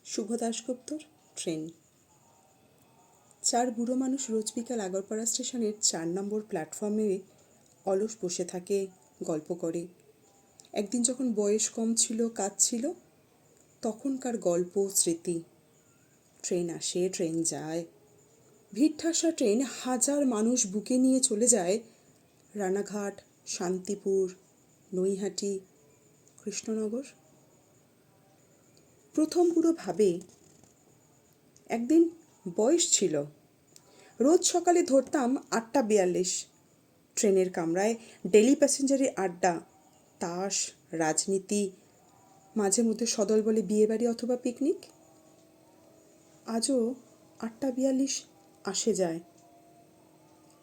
শুভ দাশগুপ্তর train. চার বুড়ো মানুষ রোজ বিকাল আগরপাড়া স্টেশনের 4 নম্বর প্ল্যাটফর্মে অলস বসে থাকে, গল্প করে। একদিন যখন বয়স কম ছিল, কাজ ছিল, তখনকার গল্প, স্মৃতি। ট্রেন আসে, ট্রেন যায়। ভিড় ঠাসা ট্রেন হাজার মানুষ বুকে নিয়ে চলে যায় রানাঘাট, শান্তিপুর, নৈহাটি, কৃষ্ণনগর। প্রথম বুড়ো ভাবে, একদিন বয়স ছিল, রোজ সকালে ধরতাম 8:42। ট্রেনের কামরায় ডেলি প্যাসেঞ্জারের আড্ডা, তাস, রাজনীতি, মাঝে মধ্যে সদল বলে বিয়েবাড়ি অথবা পিকনিক। আজও 8:42 আসে যায়,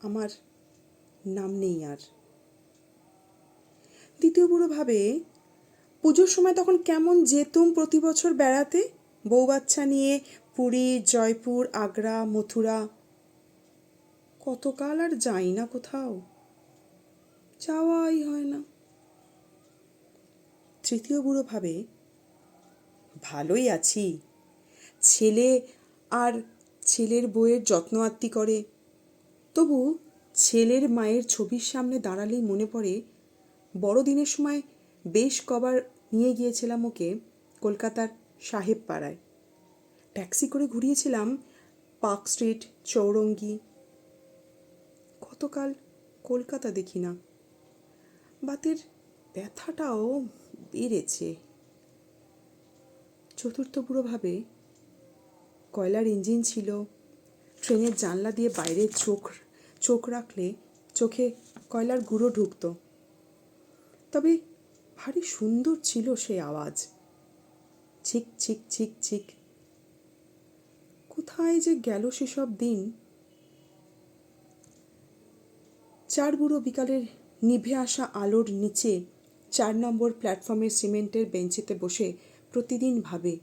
আমার নাম নেই আর। দ্বিতীয় বুড়ো ভাবে, পুজোর সময় তখন কেমন যেতুম প্রতি বছর বেড়াতে, বউ বাচ্চা নিয়ে পুরী, জয়পুর, আগ্রা, মথুরা। কতকাল আর যাই না কোথাও, যাওয়াই হয় না। তৃতীয় বুড়ো ভাবে, ভালোই আছি, ছেলে আর ছেলের বউয়ের যত্ন আত্তি করে। তবু ছেলের মায়ের ছবির সামনে দাঁড়ালেই মনে পড়ে, বড়দিনের সময় বেশ কবার নিয়ে গিয়েছিলাম ওকে কলকাতার সাহেব পাড়ায়। ট্যাক্সি করে ঘুরিয়েছিলাম পার্ক স্ট্রিট, চৌরঙ্গি। কতকাল কলকাতা দেখি না, বাতের ব্যথাটাও বেড়েছে। চতুর্থ বুড়ো ভাবে, কয়লার ইঞ্জিন ছিল, ট্রেনের জানলা দিয়ে বাইরে চোখ রাখলে চোখে কয়লার গুঁড়ো ঢুকতো। তবে ভারী সুন্দর ছিল সেই আওয়াজ, ছিক ছিক ছিক ছিক। কোথায় যে গেল সেসব দিন। চার বুড়ো বিকালের নিভে আসা আলোর নিচে 4 নম্বর প্ল্যাটফর্মের সিমেন্টের বেঞ্চিতে বসে প্রতিদিন ভাবে,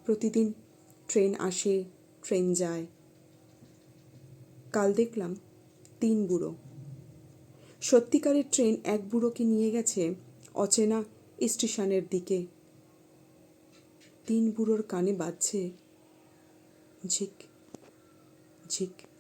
প্রতিদিন ট্রেন আসে, ট্রেন যায়। কাল দেখলাম 3 বুড়ো। সত্যিকারের ট্রেন এক বুড়োকে নিয়ে গেছে অচেনা স্টেশনের দিকে। 3 বুড়োর কানে বাজছে ঝিক ঝিক।